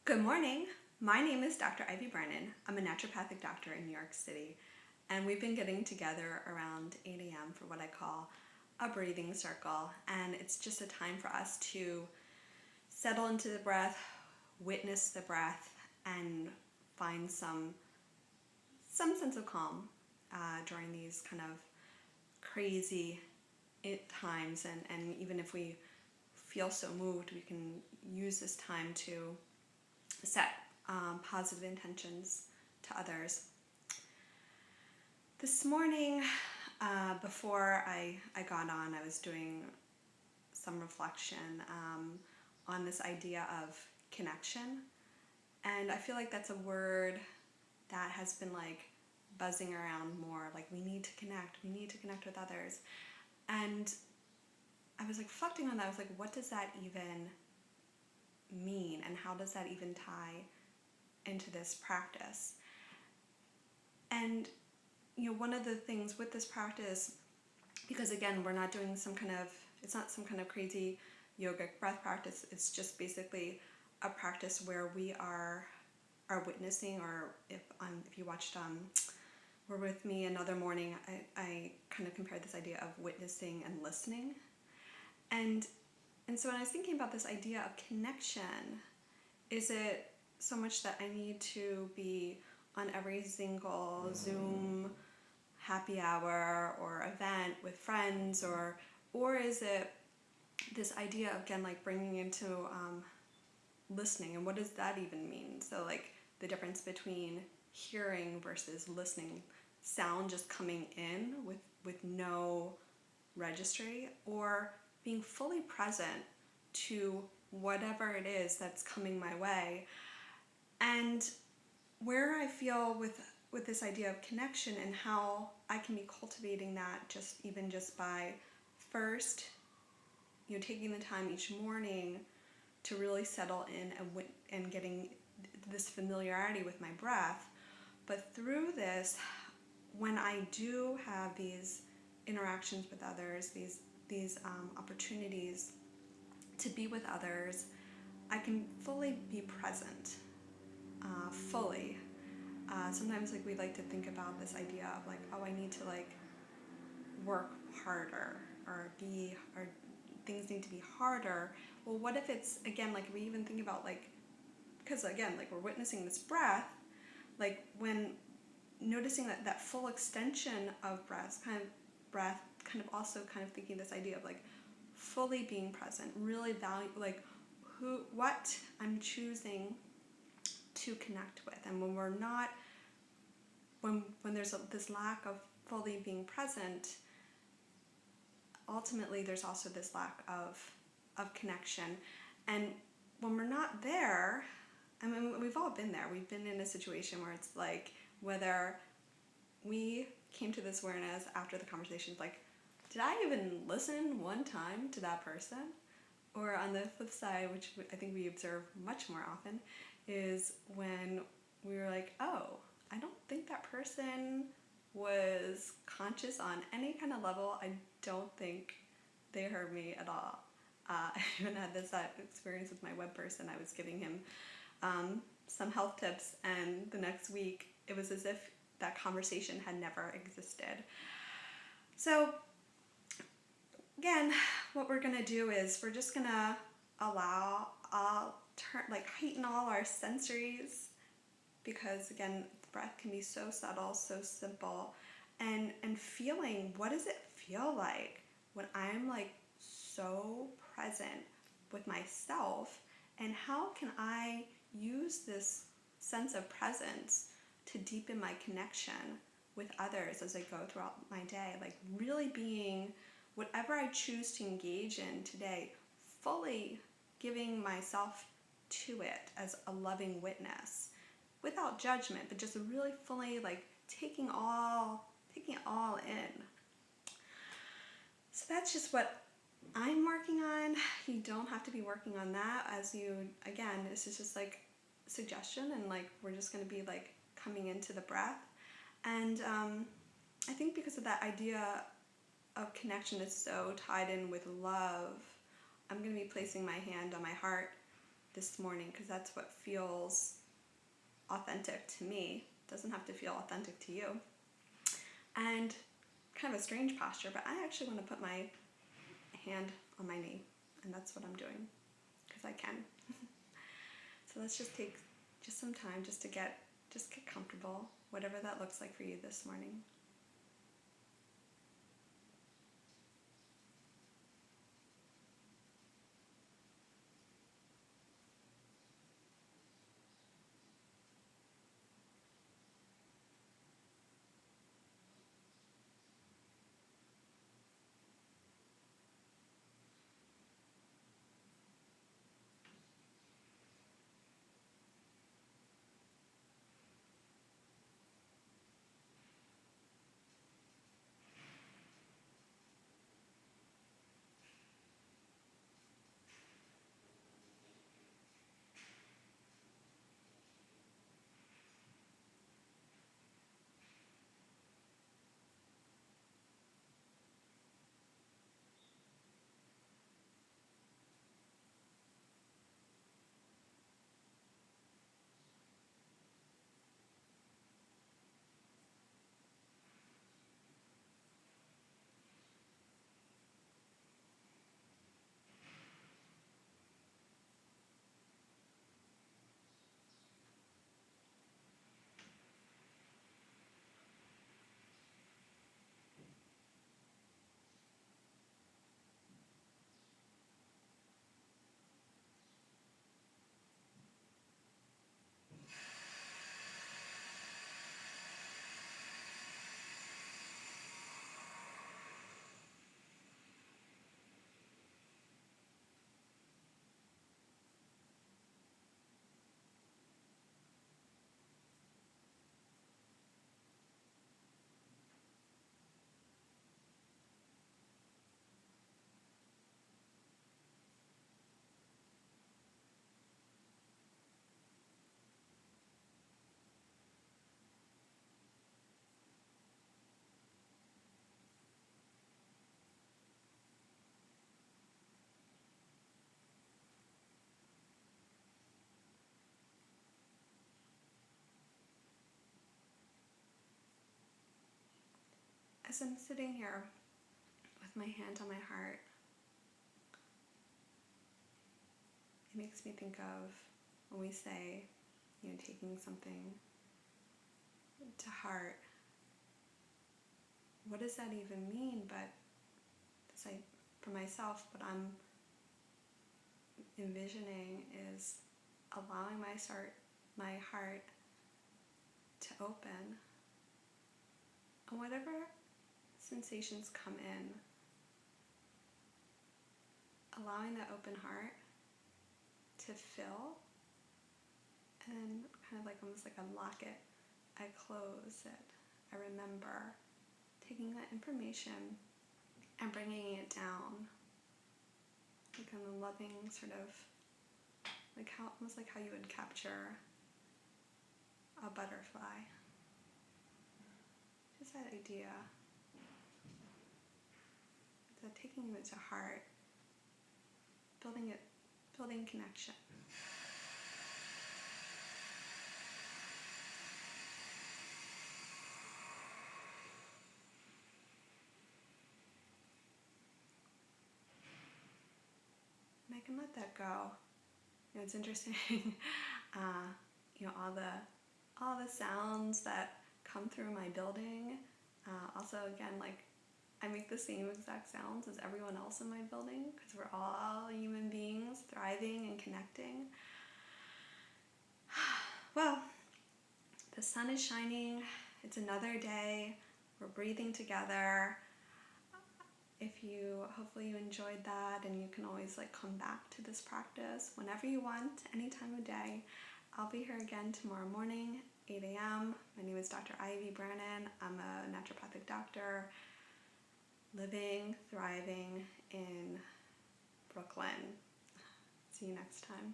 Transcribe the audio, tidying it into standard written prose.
Good morning. My name is Dr. Ivy Brennan. I'm a naturopathic doctor in New York City, and we've been getting together around 8 a.m. for what I call a breathing circle. And it's just a time for us to settle into the breath, witness the breath, and find some sense of calm during these kind of crazy times. And even if we feel so moved, we can use this time to set positive intentions to others. This morning, before I got on, I was doing some reflection on this idea of connection. And I feel like that's a word that has been like buzzing around more, like we need to connect with others. And I was like reflecting on that. I was like, what does that even mean, and how does that even tie into this practice? And one of the things with this practice, because again, we're not doing it's not some kind of crazy yogic breath practice. It's just basically a practice where we are witnessing, or if you watched Were With Me Another Morning, I kind of compared this idea of witnessing and listening. And so when I was thinking about this idea of connection, is it so much that I need to be on every single Zoom happy hour or event with friends, or is it this idea of, again, like bringing into listening, and what does that even mean? So like the difference between hearing versus listening, sound just coming in with no registry, or being fully present to whatever it is that's coming my way. And where I feel with this idea of connection, and how I can be cultivating that just by first taking the time each morning to really settle in and getting this familiarity with my breath. But through this, when I do have these interactions with others, these opportunities to be with others, I can fully be present, fully. Sometimes like we like to think about this idea of like, oh, I need to like work harder, or things need to be harder. Well, what if it's, again, like we even think about like, because again, like we're witnessing this breath, like when noticing that full extension of breath, kind of also kind of thinking this idea of like fully being present, really value like what I'm choosing to connect with. And when we're not, when there's this lack of fully being present, ultimately there's also this lack of connection. And when we're not there, I mean, we've all been there. We've been in a situation where it's like, whether we came to this awareness after the conversation, like, did I even listen one time to that person? Or on the flip side, which I think we observe much more often, is when we were like, oh, I don't think that person was conscious on any kind of level. I don't think they heard me at all. I even had that experience with my web person. I was giving him some health tips, and the next week it was as if that conversation had never existed. So again, what we're gonna do is we're just gonna allow, heighten all our sensories, because again, the breath can be so subtle, so simple, and feeling, what does it feel like when I'm like so present with myself, and how can I use this sense of presence to deepen my connection with others as I go throughout my day, like really being whatever I choose to engage in today, fully giving myself to it as a loving witness, without judgment, but just really fully like taking it all in. So that's just what I'm working on. You don't have to be working on that. Again, this is just like suggestion, and like we're just going to be like coming into the breath. And I think because of that idea of connection is so tied in with love, I'm going to be placing my hand on my heart this morning, because that's what feels authentic to me. It doesn't have to feel authentic to you. And kind of a strange posture, but I actually want to put my hand on my knee, and that's what I'm doing because I can. So let's just take just some time just get comfortable, whatever that looks like for you this morning. As I'm sitting here with my hand on my heart, it makes me think of when we say, taking something to heart. What does that even mean? But for myself, what I'm envisioning is allowing my heart to open, and whatever sensations come in, allowing that open heart to fill, and kind of almost like I lock it, I close it, I remember taking that information and bringing it down, like in a loving sort of, almost like how you would capture a butterfly. Just that idea that taking it to heart, building connection. And I can let that go. It's interesting, all the sounds that come through my building. Also, again, I make the same exact sounds as everyone else in my building because we're all human beings thriving and connecting. Well, the sun is shining. It's another day. We're breathing together. Hopefully you enjoyed that, and you can always come back to this practice whenever you want, any time of day. I'll be here again tomorrow morning, 8 a.m. My name is Dr. Ivy Brannon. I'm a naturopathic doctor living, thriving in Brooklyn. See you next time.